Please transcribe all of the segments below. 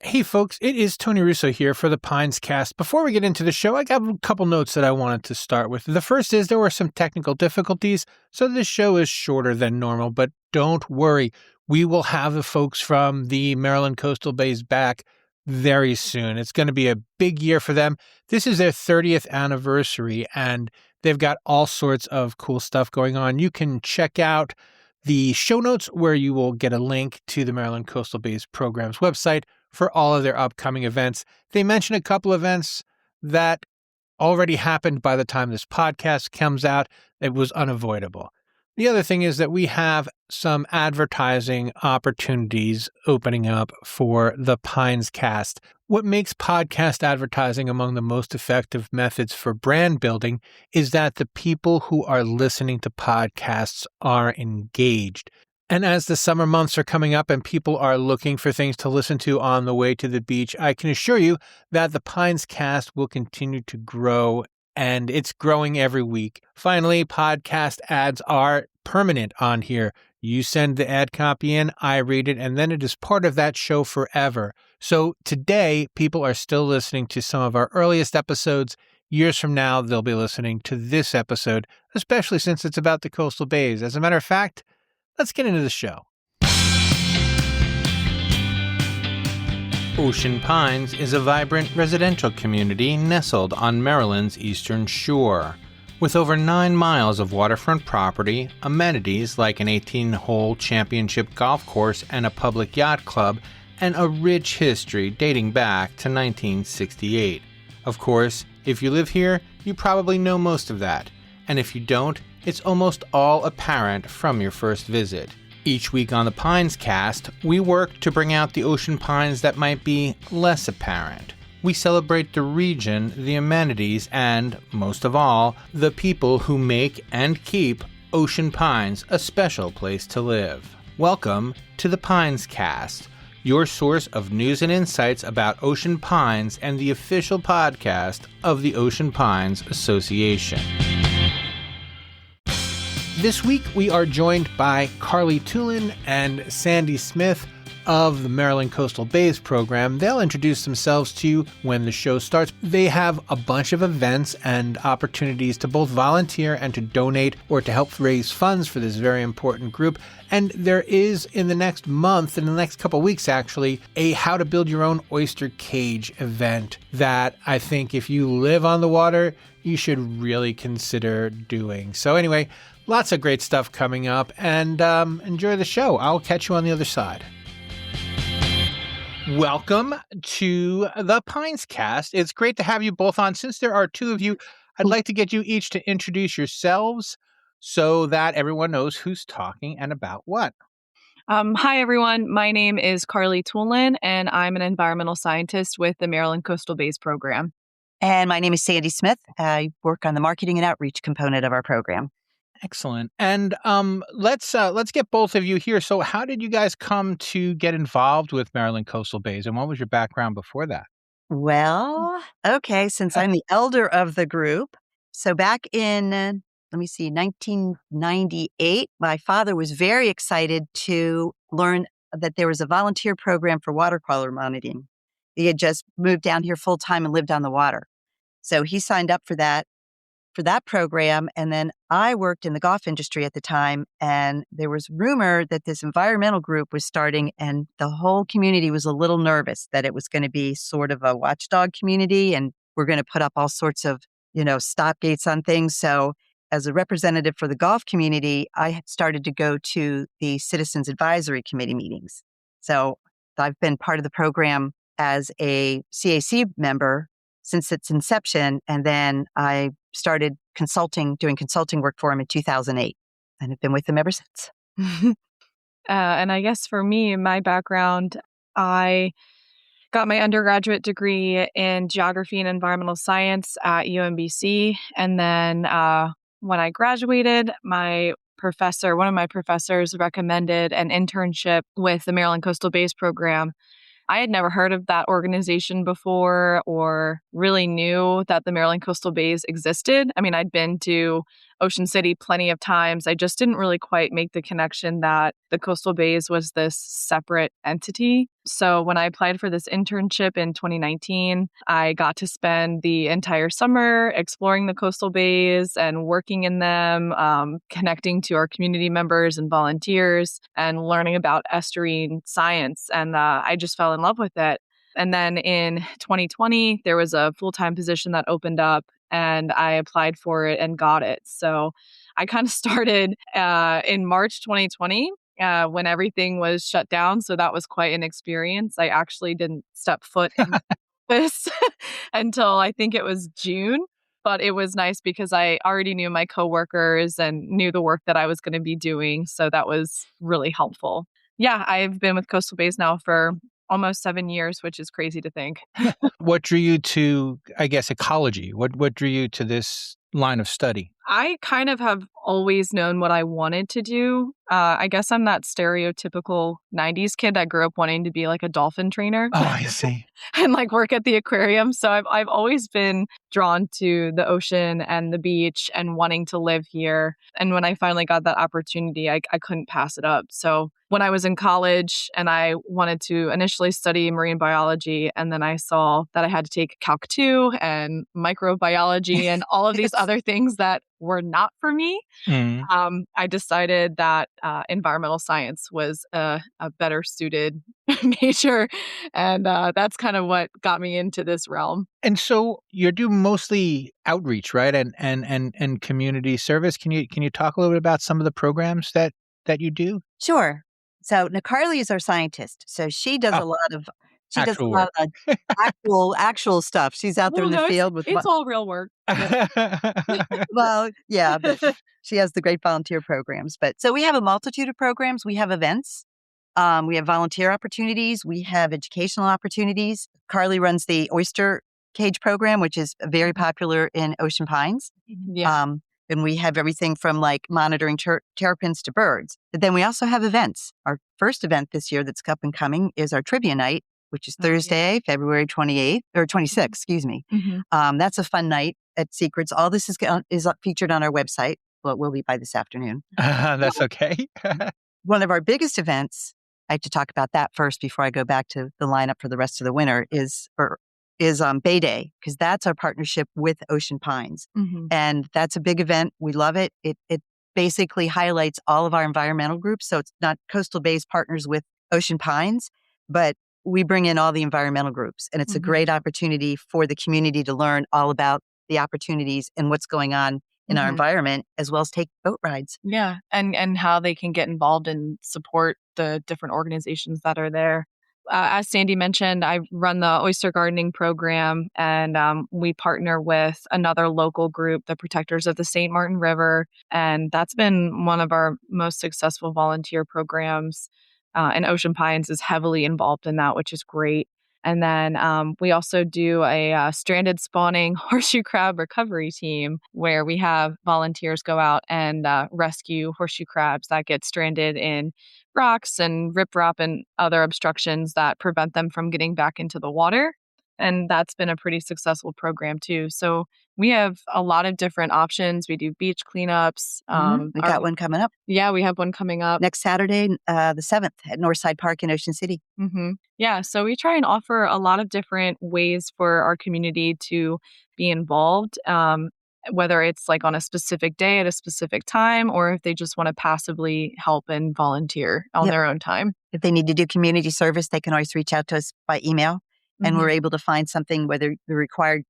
Hey folks, it is Tony Russo here for the Pinescast. Before we get into the show, I got a couple notes that I wanted to start with. The first is there were some technical difficulties, so this show is shorter than normal, but don't worry. We will have the folks from the Maryland Coastal Bays back very soon. It's going to be a big year for them. This is their 30th anniversary, and they've got all sorts of cool stuff going on. You can check out the show notes where you will get a link to the Maryland Coastal Bays program's website for all of their upcoming events. They mention a couple events that already happened by the time this podcast comes out. It was unavoidable. The other thing is that we have some advertising opportunities opening up for the Pinescast. What makes podcast advertising among the most effective methods for brand building is that the people who are listening to podcasts are engaged. And as the summer months are coming up and people are looking for things to listen to on the way to the beach, I can assure you that the Pinescast will continue to grow, and it's growing every week. Finally, podcast ads are permanent on here. You send the ad copy in, I read it, and then it is part of that show forever. So today, people are still listening to some of our earliest episodes. Years from now, they'll be listening to this episode, especially since it's about the coastal bays. As a matter of fact, let's get into the show. Ocean Pines is a vibrant residential community nestled on Maryland's eastern shore. With over 9 miles of waterfront property, amenities like an 18-hole championship golf course and a public yacht club, and a rich history dating back to 1968. Of course, if you live here, you probably know most of that. And if you don't, it's almost all apparent from your first visit. Each week on the Pinescast, we work to bring out the ocean pines that might be less apparent. We celebrate the region, the amenities, and, most of all, the people who make and keep Ocean Pines a special place to live. Welcome to the Pinescast, your source of news and insights about ocean pines and the official podcast of the Ocean Pines Association. This week, we are joined by Carly Toulon and Sandy Smith of the Maryland Coastal Bays program. They'll introduce themselves to you when the show starts. They have a bunch of events and opportunities to both volunteer and to donate or to help raise funds for this very important group. And there is, in the next month, in the next couple of weeks actually, a How to Build Your Own Oyster Cage event that I think if you live on the water, you should really consider doing. So anyway, lots of great stuff coming up, and enjoy the show. I'll catch you on the other side. Welcome to the Pinescast. It's great to have you both on. Since there are two of you, I'd like to get you each to introduce yourselves so that everyone knows who's talking and about what. Hi, everyone. My name is Carly Toulon, and I'm an environmental scientist with the Maryland Coastal Bays program. And my name is Sandy Smith. I work on the marketing and outreach component of our program. Excellent. And let's get both of you here. So how did you guys come to get involved with Maryland Coastal Bays, and what was your background before that? Well, okay, since I'm the elder of the group. So back in, 1998, my father was very excited to learn that there was a volunteer program for watercolor monitoring. He had just moved down here full time and lived on the water. So he signed up for that program. And then I worked in the golf industry at the time. And there was rumor that this environmental group was starting, and the whole community was a little nervous that it was going to be sort of a watchdog community. And we're going to put up all sorts of, stop gates on things. So as a representative for the golf community, I had started to go to the Citizens Advisory Committee meetings. So I've been part of the program as a CAC member since its inception. And then I started doing consulting work for him in 2008, and have been with him ever since. And I guess for me, my background, I got my undergraduate degree in geography and environmental science at UMBC. And then when I graduated, one of my professors recommended an internship with the Maryland Coastal Bays program. I had never heard of that organization before or really knew that the Maryland Coastal Bays existed. I mean, I'd been to Ocean City plenty of times. I just didn't really quite make the connection that the coastal bays was this separate entity. So when I applied for this internship in 2019, I got to spend the entire summer exploring the coastal bays and working in them, connecting to our community members and volunteers and learning about estuarine science. And I just fell in love with it. And then in 2020, there was a full-time position that opened up and I applied for it and got it. So I kind of started in March 2020 when everything was shut down. So that was quite an experience. I actually didn't step foot in this until I think it was June. But it was nice because I already knew my coworkers and knew the work that I was going to be doing. So that was really helpful. Yeah, I've been with Coastal Bays now for almost 7 years, which is crazy to think. What drew you to, I guess, ecology? What drew you to this line of study? I kind of have always known what I wanted to do. I guess I'm that stereotypical 90s kid that grew up wanting to be like a dolphin trainer. Oh, I see. And like work at the aquarium. So I've always been drawn to the ocean and the beach and wanting to live here. And when I finally got that opportunity, I couldn't pass it up. So when I was in college and I wanted to initially study marine biology, and then I saw that I had to take Calc 2 and microbiology and all of these other things that were not for me, I decided that environmental science was a better suited major. And that's kind of what got me into this realm. And so you do mostly outreach, right? And community service. Can you talk a little bit about some of the programs that you do? Sure. So Carly is our scientist. So she does a lot of actual stuff. She's out there in the field with it's all real work. Well, yeah, but she has the great volunteer programs. But so we have a multitude of programs. We have events. We have volunteer opportunities. We have educational opportunities. Carly runs the oyster cage program, which is very popular in Ocean Pines. Yeah. And we have everything from like monitoring terrapins to birds. But then we also have events. Our first event this year that's up and coming is our trivia night, which is Thursday, February 28th or 26th, excuse me. That's a fun night at Secrets. All this is featured on our website. Well, it will be by this afternoon. That's okay. One of our biggest events, I have to talk about that first before I go back to the lineup for the rest of the winter, is Bay Day, because that's our partnership with Ocean Pines. And that's a big event. We love it. It basically highlights all of our environmental groups. So it's not Coastal Bays partners with Ocean Pines, but we bring in all the environmental groups. And it's a great opportunity for the community to learn all about the opportunities and what's going on in our environment, as well as take boat rides. Yeah. And how they can get involved and support the different organizations that are there. As Sandy mentioned, I run the oyster gardening program, and we partner with another local group, the Protectors of the St. Martin River. And that's been one of our most successful volunteer programs. And Ocean Pines is heavily involved in that, which is great. And then we also do a stranded spawning horseshoe crab recovery team where we have volunteers go out and rescue horseshoe crabs that get stranded in rocks and riprap and other obstructions that prevent them from getting back into the water. And that's been a pretty successful program too. So we have a lot of different options. We do beach cleanups. We got one coming up. Yeah, we have one coming up. Next Saturday, the 7th at Northside Park in Ocean City. Yeah, so we try and offer a lot of different ways for our community to be involved, whether it's like on a specific day at a specific time, or if they just want to passively help and volunteer on their own time. If they need to do community service, they can always reach out to us by email. And we're able to find something, whether the required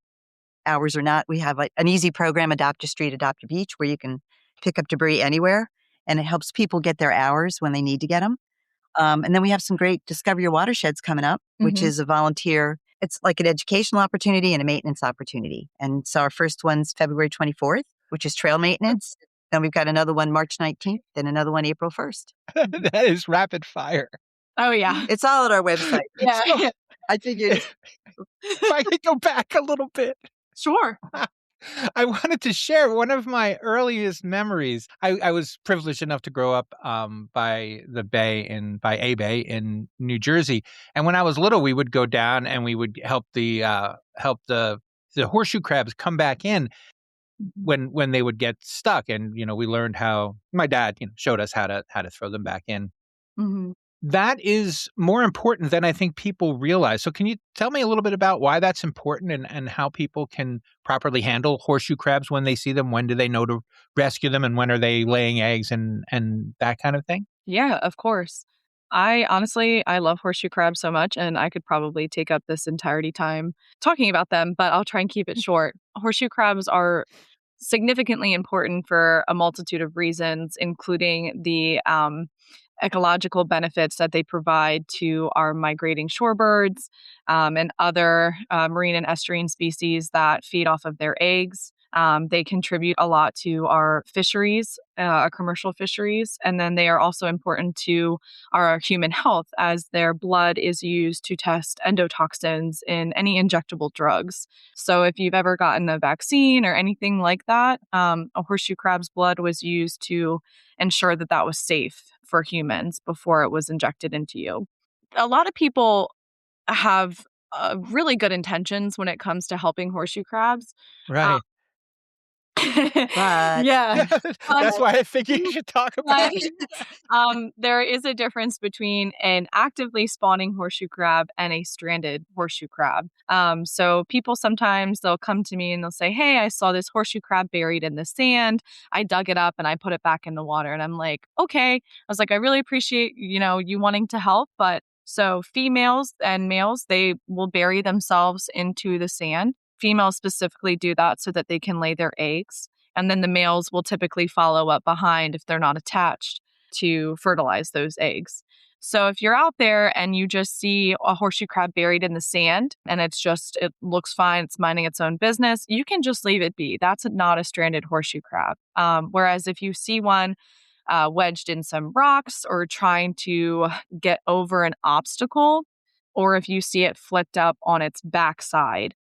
hours or not. We have an easy program, Adopt a Street, Adopt a Beach, where you can pick up debris anywhere. And it helps people get their hours when they need to get them. And then we have some great Discover Your Watersheds coming up, which is a volunteer. It's like an educational opportunity and a maintenance opportunity. And so our first one's February 24th, which is trail maintenance. Then we've got another one March 19th, then another one April 1st. That is rapid fire. Oh, yeah. It's all at our website. Yeah. So I figured if I could go back a little bit. Sure. I wanted to share one of my earliest memories. I was privileged enough to grow up by a bay in New Jersey. And when I was little, we would go down and we would help the horseshoe crabs come back in. when they would get stuck. And, we learned how my dad, showed us how to throw them back in. Mm-hmm. That is more important than I think people realize. So can you tell me a little bit about why that's important and how people can properly handle horseshoe crabs when they see them? When do they know to rescue them, and when are they laying eggs and that kind of thing? Yeah, of course. I love horseshoe crabs so much, and I could probably take up this entirety time talking about them, but I'll try and keep it short. Horseshoe crabs are significantly important for a multitude of reasons, including the ecological benefits that they provide to our migrating shorebirds and other marine and estuarine species that feed off of their eggs. They contribute a lot to our fisheries, our commercial fisheries, and then they are also important to our human health as their blood is used to test endotoxins in any injectable drugs. So if you've ever gotten a vaccine or anything like that, a horseshoe crab's blood was used to ensure that that was safe for humans before it was injected into you. A lot of people have really good intentions when it comes to helping horseshoe crabs. Right. But Yeah. That's why I figured you should talk about But it. there is a difference between an actively spawning horseshoe crab and a stranded horseshoe crab. So people sometimes they'll come to me and they'll say, "Hey, I saw this horseshoe crab buried in the sand. I dug it up and I put it back in the water." And I'm like, "Okay." I was like, "I really appreciate you wanting to help, but." So females and males, they will bury themselves into the sand. Females specifically do that so that they can lay their eggs. And then the males will typically follow up behind if they're not attached to fertilize those eggs. So if you're out there and you just see a horseshoe crab buried in the sand and it looks fine, it's minding its own business, you can just leave it be. That's not a stranded horseshoe crab. Whereas if you see one wedged in some rocks or trying to get over an obstacle, or if you see it flipped up on its backside,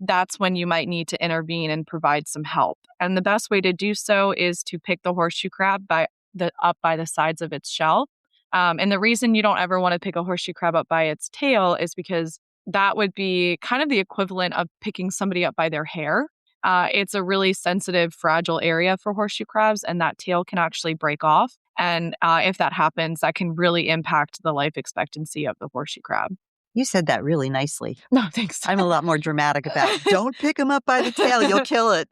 that's when you might need to intervene and provide some help. And the best way to do so is to pick the horseshoe crab up by the sides of its shell. And the reason you don't ever want to pick a horseshoe crab up by its tail is because that would be kind of the equivalent of picking somebody up by their hair. It's a really sensitive, fragile area for horseshoe crabs, and that tail can actually break off. And if that happens, that can really impact the life expectancy of the horseshoe crab. you said that really nicely. No, thanks. I'm a lot more dramatic about don't pick them up by the tail, you'll kill it.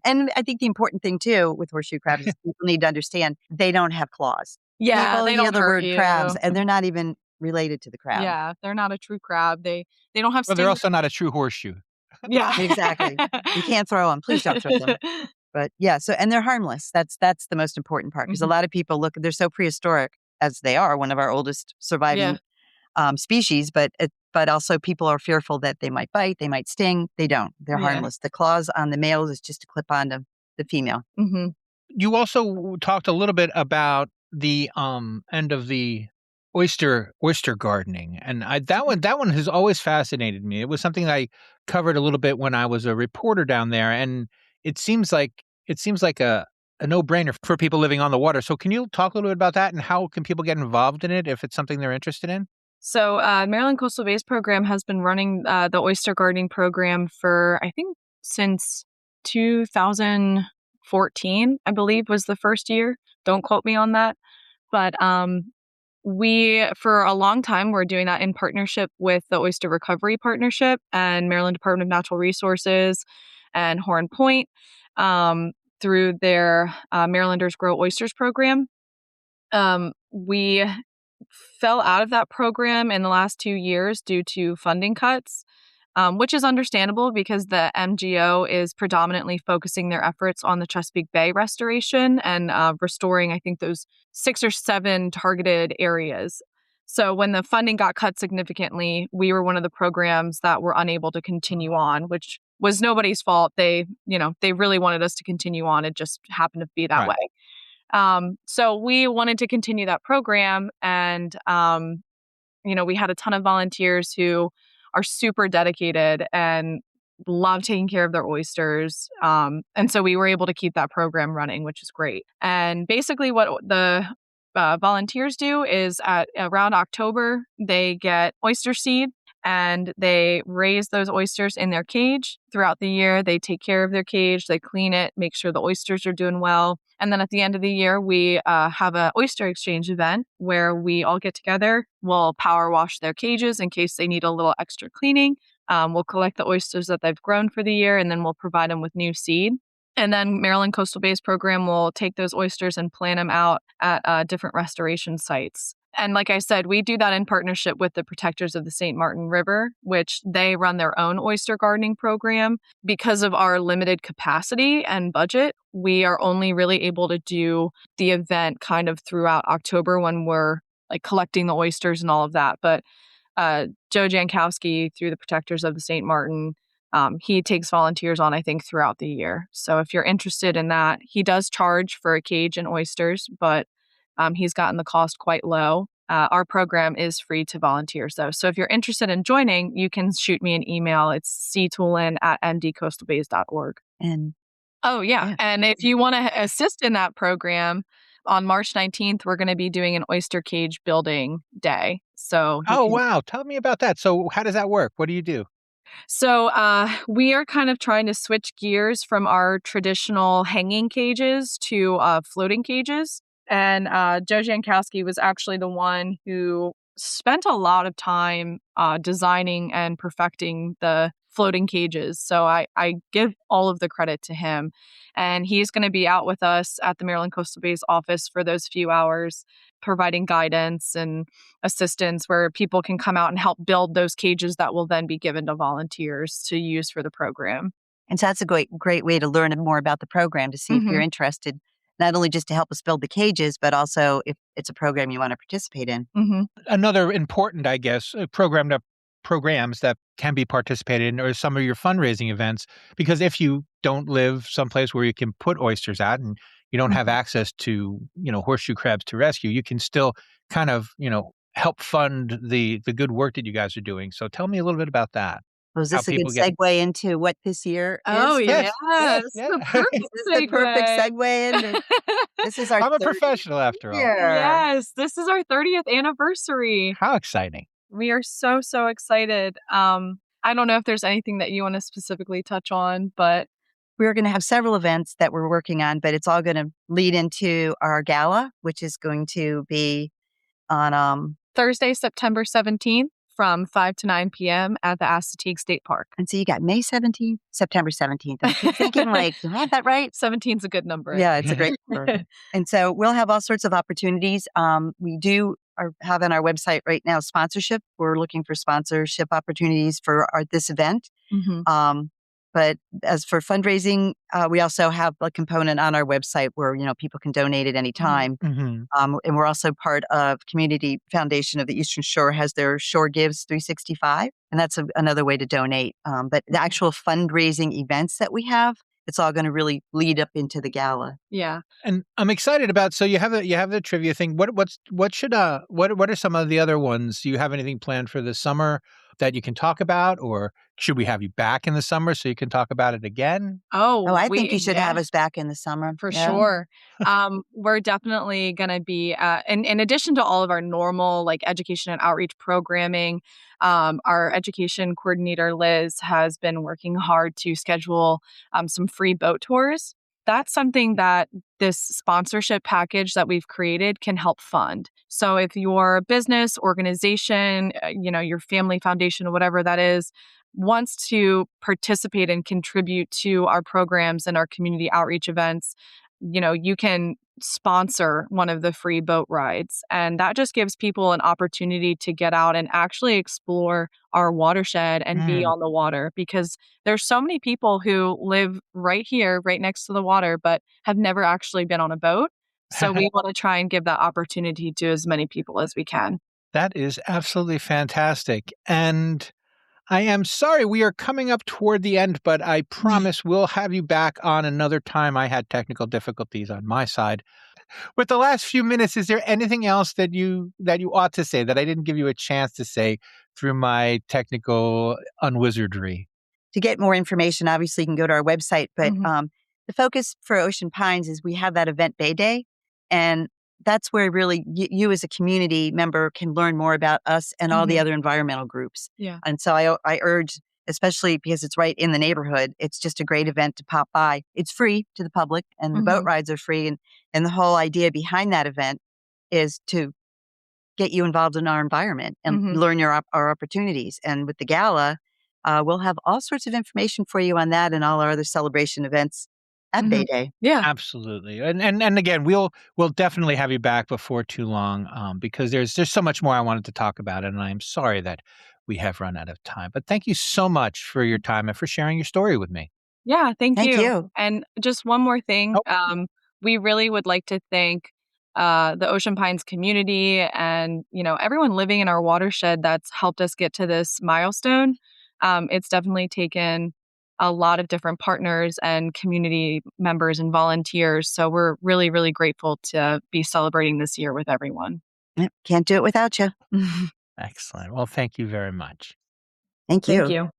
And I think the important thing too with horseshoe crabs is people need to understand they don't have claws. Yeah, People they hear don't the hurt word you. crabs and they're not even related to the crab. Yeah, they're not a true crab. They don't have Well, they're sting. also not a true horseshoe. Yeah. Exactly. You can't throw them. Please don't throw them. But yeah, and they're harmless. That's the most important part because a lot of people they're so prehistoric as they are, one of our oldest surviving species, but also people are fearful that they might bite, they might sting. They don't. They're harmless. The claws on the males is just to clip onto the female. Mm-hmm. You also talked a little bit about the end of the oyster gardening, and that one has always fascinated me. It was something I covered a little bit when I was a reporter down there, and it seems like a no-brainer for people living on the water. So can you talk a little bit about that and how can people get involved in it if it's something they're interested in? So Maryland Coastal Bays program has been running the oyster gardening program for, I think, since 2014, I believe, was the first year. Don't quote me on that. But we, for a long time, were doing that in partnership with the Oyster Recovery Partnership and Maryland Department of Natural Resources and Horn Point through their Marylanders Grow Oysters program. We fell out of that program in the last 2 years due to funding cuts, which is understandable because the MGO is predominantly focusing their efforts on the Chesapeake Bay restoration and restoring, I think, those 6 or 7 targeted areas. So when the funding got cut significantly, we were one of the programs that were unable to continue on, which was nobody's fault. They really wanted us to continue on. It just happened to be that way. So we wanted to continue that program and, we had a ton of volunteers who are super dedicated and love taking care of their oysters. And so we were able to keep that program running, which is great. And basically what the volunteers do is at around October, they get oyster seed and they raise those oysters in their cage throughout the year. They take care of their cage, they clean it, make sure the oysters are doing well. And then at the end of the year, we have an oyster exchange event where we all get together. We'll power wash their cages in case they need a little extra cleaning. We'll collect the oysters that they've grown for the year, and then we'll provide them with new seed. And then Maryland Coastal Bay's program will take those oysters and plant them out at different restoration sites. And like I said, we do that in partnership with the Protectors of the St. Martin River, which they run their own oyster gardening program. Because of our limited capacity and budget, we are only really able to do the event kind of throughout October when we're like collecting the oysters and all of that. But Joe Jankowski, through the Protectors of the St. Martin, he takes volunteers on, I think, throughout the year. So if you're interested in that, he does charge for a cage and oysters, but he's gotten the cost quite low. Our program is free to volunteers, though. So if you're interested in joining, you can shoot me an email. It's ctoulon@mdcoastalbays.org. And yeah. And if you want to assist in that program, on March 19th, we're going to be doing an oyster cage building day. So wow. Tell me about that. So how does that work? What do you do? So we are kind of trying to switch gears from our traditional hanging cages to floating cages. And Joe Jankowski was actually the one who spent a lot of time designing and perfecting the floating cages. So I give all of the credit to him. And he's going to be out with us at the Maryland Coastal Bay's office for those few hours, providing guidance and assistance where people can come out and help build those cages that will then be given to volunteers to use for the program. And so that's a great way to learn more about the program, to see if you're interested, not only just to help us build the cages, but also if it's a program you want to participate in. Another important, I guess, programs that can be participated in are some of your fundraising events, because if you don't live someplace where you can put oysters out and you don't have access to, horseshoe crabs to rescue, you can still kind of, help fund the good work that you guys are doing. So tell me a little bit about that. Was this a good segue into what this year is? Oh, yes. The perfect segue into this is our I'm a professional after all. Yes, this is our 30th anniversary. How exciting. We are so excited. I don't know if there's anything that you want to specifically touch on, but we're going to have several events that we're working on, but it's all going to lead into our gala, which is going to be on Thursday, September 17th from 5 to 9 p.m. at the Assateague State Park. And so you got May 17th, September 17th. I'm thinking do I have that right? 17's a good number. Yeah, it's a great number. And so we'll have all sorts of opportunities. We have on our website right now sponsorship. We're looking for sponsorship opportunities for this event. But as for fundraising, we also have a component on our website where, people can donate at any time. And we're also part of Community Foundation of the Eastern Shore has their Shore Gives 365. And that's another way to donate. But the actual fundraising events that we have, it's all going to really lead up into the gala. Yeah. And I'm excited about, so you have the trivia thing. What are some of the other ones? Do you have anything planned for the summer that you can talk about, or should we have you back in the summer so you can talk about it again? I think you should have us back in the summer. For sure. We're definitely going to be, in addition to all of our normal education and outreach programming, our education coordinator, Liz, has been working hard to schedule some free boat tours. That's something that this sponsorship package that we've created can help fund. So if your business, organization, your family foundation, or whatever that is, wants to participate and contribute to our programs and our community outreach events, you can sponsor one of the free boat rides. And that just gives people an opportunity to get out and actually explore our watershed and be on the water, because there's so many people who live right here, right next to the water, but have never actually been on a boat. So we want to try and give that opportunity to as many people as we can. That is absolutely fantastic. And I am sorry we are coming up toward the end, but I promise we'll have you back on another time. I had technical difficulties on my side. With the last few minutes, is there anything else that you ought to say that I didn't give you a chance to say through my technical unwizardry? To get more information, obviously you can go to our website, but the focus for Ocean Pines is we have that event Bay Day, and that's where really you as a community member can learn more about us and all the other environmental groups. Yeah. And so I urge, especially because it's right in the neighborhood, it's just a great event to pop by. It's free to the public and the boat rides are free. And the whole idea behind that event is to get you involved in our environment and learn our opportunities. And with the gala, we'll have all sorts of information for you on that and all our other celebration events at Bay Day. Yeah. Absolutely. And again, we'll definitely have you back before too long, because there's so much more I wanted to talk about, and I'm sorry that we have run out of time. But thank you so much for your time and for sharing your story with me. Yeah, thank Thank you. And just one more thing. We really would like to thank the Ocean Pines community and, everyone living in our watershed that's helped us get to this milestone. It's definitely taken a lot of different partners and community members and volunteers. So we're really, really grateful to be celebrating this year with everyone. Yep, can't do it without you. Excellent. Well, thank you very much. Thank you. Thank you.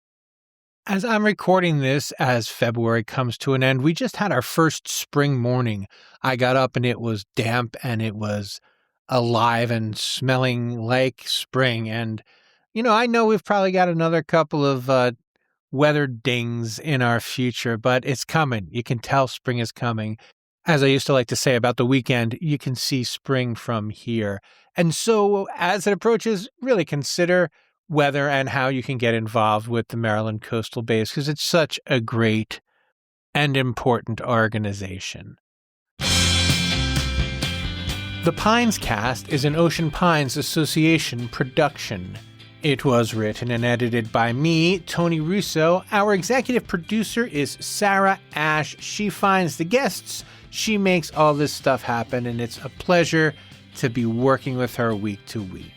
As I'm recording this, as February comes to an end, we just had our first spring morning. I got up and it was damp and it was alive and smelling like spring. And, I know we've probably got another couple of weather dings in our future, but it's coming. You can tell spring is coming. As I used to like to say about the weekend, you can see spring from here. And so as it approaches, really consider weather and how you can get involved with the Maryland Coastal Bays, because it's such a great and important organization. The Pinescast is an Ocean Pines Association production. It was written and edited by me, Tony Russo. Our executive producer is Sarah Ash. She finds the guests. She makes all this stuff happen, and it's a pleasure to be working with her week to week.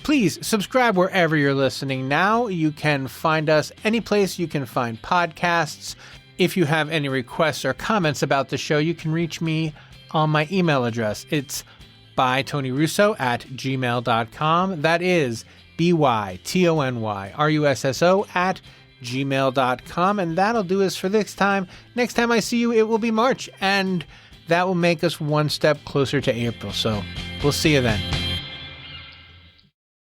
Please subscribe wherever you're listening now. You can find us any place you can find podcasts. If you have any requests or comments about the show, you can reach me on my email address. It's bytonyrusso@gmail.com. That is bytonyrusso@gmail.com. And that'll do us for this time. Next time I see you, it will be March, and that will make us one step closer to April. So we'll see you then.